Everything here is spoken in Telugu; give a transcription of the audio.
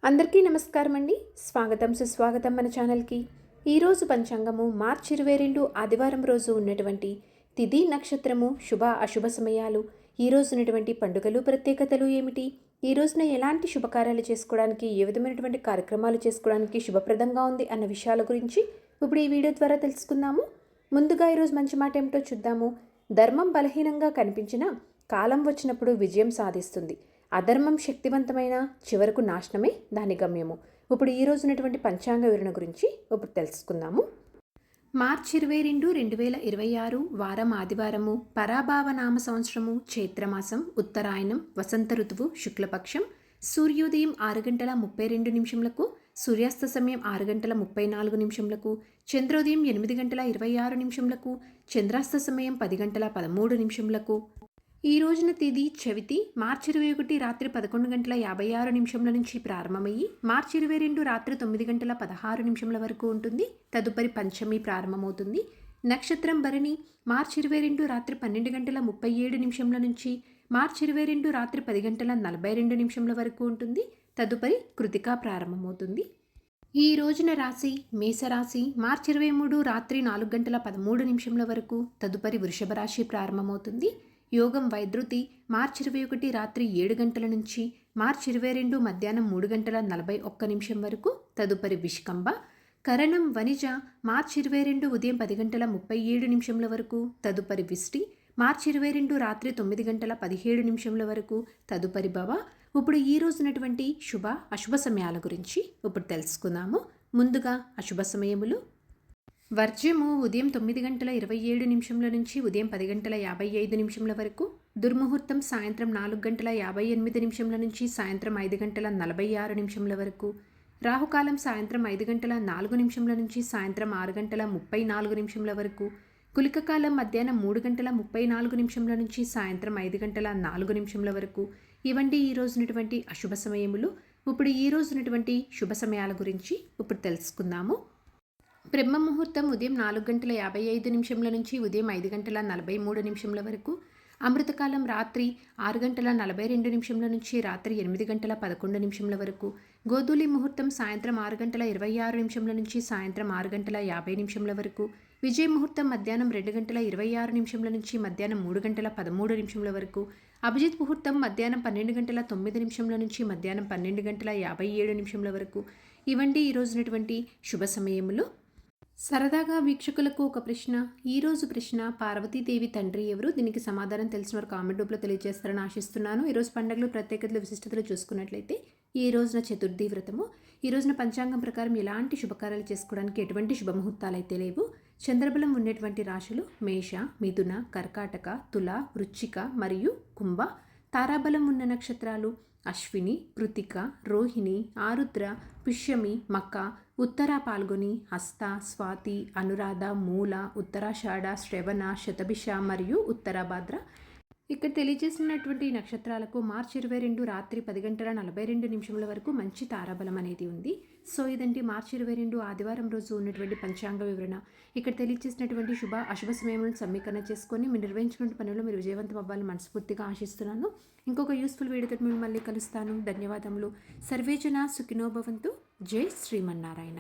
అందరికీ నమస్కారం అండి. స్వాగతం సుస్వాగతం మన ఛానల్కి. ఈరోజు పంచాంగము మార్చి 22 ఆదివారం రోజు ఉన్నటువంటి తిథి నక్షత్రము శుభ అశుభ సమయాలు, ఈ రోజు ఉన్నటువంటి పండుగలు ప్రత్యేకతలు ఏమిటి, ఈ రోజున ఎలాంటి శుభకార్యాలు చేసుకోవడానికి, ఏ విధమైనటువంటి కార్యక్రమాలు చేసుకోవడానికి శుభప్రదంగా ఉంది అన్న విషయాల గురించి ఇప్పుడు ఈ వీడియో ద్వారా తెలుసుకుందాము. ముందుగా ఈరోజు మంచి మాట ఏమిటో చూద్దాము. ధర్మం బలహీనంగా కనిపించిన కాలం వచ్చినప్పుడు విజయం సాధిస్తుంది. అధర్మం శక్తివంతమైన చివరకు నాశనమే దాని గమ్యము. ఇప్పుడు ఈ రోజు ఉన్నటువంటి పంచాంగ వివరణ గురించి ఇప్పుడు తెలుసుకుందాము. మార్చి 22, 2026 వారం ఆదివారము, పరాభావ నామ సంవత్సరము, చైత్రమాసం, ఉత్తరాయణం, వసంత ఋతువు, శుక్లపక్షం. సూర్యోదయం 6:32, సూర్యాస్త సమయం 6:34, చంద్రోదయం 8:26, చంద్రాస్త సమయం 10:13. ఈ రోజున తేదీ చవితి. మార్చి 21 రాత్రి 11:56 నుంచి ప్రారంభమయ్యి మార్చి 22 రాత్రి 9:16 వరకు ఉంటుంది. తదుపరి పంచమి ప్రారంభమవుతుంది. నక్షత్రం భరణి. మార్చి 22 రాత్రి 12:37 నుంచి మార్చి 22 రాత్రి 10:42 వరకు ఉంటుంది. తదుపరి కృతిక ప్రారంభమవుతుంది. ఈ రోజున రాశి మేషరాశి. మార్చి 23 రాత్రి 4:13 వరకు. తదుపరి వృషభ రాశి ప్రారంభమవుతుంది. యోగం వైద్యుతి. మార్చి 21 రాత్రి 7 గంటల నుంచి మార్చి 22 మధ్యాహ్నం 3:41 వరకు. తదుపరి విష్కంభ. కరణం వనిజ. మార్చి 22 ఉదయం 10:37 వరకు. తదుపరి విష్టి. మార్చి 22 రాత్రి 9:17 వరకు. తదుపరి భవ. ఇప్పుడు ఈ రోజునటువంటి శుభ అశుభ సమయాల గురించి ఇప్పుడు తెలుసుకుందాము. ముందుగా అశుభ సమయములు. వర్జ్యము ఉదయం 9:27 నుంచి ఉదయం 10:55 వరకు. దుర్ముహూర్తం సాయంత్రం 4:58 నుంచి సాయంత్రం 5:46 వరకు. రాహుకాలం సాయంత్రం 5:04 నుంచి సాయంత్రం 6:34 వరకు. కులికకాలం మధ్యాహ్నం 3:34 నుంచి సాయంత్రం 5:04 వరకు. ఇవండి ఈ రోజునటువంటి అశుభ సమయములు. ఇప్పుడు ఈ రోజునటువంటి శుభ సమయాల గురించి ఇప్పుడు తెలుసుకుందాము. బ్రహ్మ ముహూర్తం ఉదయం 4:55 నుంచి ఉదయం 5:43 వరకు. అమృతకాలం రాత్రి 6:42 నుంచి రాత్రి 8:11 వరకు. గోధూలి ముహూర్తం సాయంత్రం 6:26 నుంచి సాయంత్రం 6:50 వరకు. విజయ ముహూర్తం మధ్యాహ్నం 2:26 నుంచి మధ్యాహ్నం 3:13 వరకు. అభిజిత్ ముహూర్తం మధ్యాహ్నం 12:09 నుంచి మధ్యాహ్నం 12:57 వరకు. ఇవండి ఈ రోజునటువంటి శుభ సమయములు. సరదాగా వీక్షకులకు ఒక ప్రశ్న. ఈరోజు ప్రశ్న: పార్వతీదేవి తండ్రి ఎవరు? దీనికి సమాధానం తెలిసిన వారు కామెంట్ రూపంలో తెలియజేస్తారని ఆశిస్తున్నాను. ఈరోజు పండుగలు ప్రత్యేకతలు విశిష్టతలు చూసుకున్నట్లయితే ఈ రోజున చతుర్థి వ్రతము. ఈ రోజున పంచాంగం ప్రకారం ఎలాంటి శుభకార్యాలు చేసుకోవడానికి ఎటువంటి శుభముహూర్తాలు అయితే లేవు. చంద్రబలం ఉన్నటువంటి రాశులు మేష, మిథున, కర్కాటక, తుల, వృశ్చిక మరియు కుంభ. తారాబలం ఉన్న నక్షత్రాలు అశ్విని, కృతిక, రోహిణి, ఆరుద్ర, పుష్యమి, మక, ఉత్తర పాల్గొని, హస్త, స్వాతి, అనురాధ, మూల, ఉత్తరాషాఢ, శ్రవణ, శతభిష మరియు ఉత్తరాభాద్ర. ఇక్కడ తెలియజేసినటువంటి నక్షత్రాలకు మార్చి 22 రాత్రి 10:42 వరకు మంచి తారాబలం అనేది ఉంది. సో ఇదండి మార్చి 22 ఆదివారం రోజు ఉన్నటువంటి పంచాంగ వివరణ. ఇక్కడ తెలియజేసినటువంటి శుభ అశుభ సమయములను సమీకరణ చేసుకొని మీరు నిర్వహించినటువంటి పనులు మీరు విజయవంతం అవ్వాలని మనస్ఫూర్తిగా ఆశిస్తున్నాను. ఇంకొక యూస్ఫుల్ వీడియోతో మేము మళ్ళీ కలుస్తాను. ధన్యవాదములు. సర్వేజన సుఖినో భవంతు. జై శ్రీమన్నారాయణ.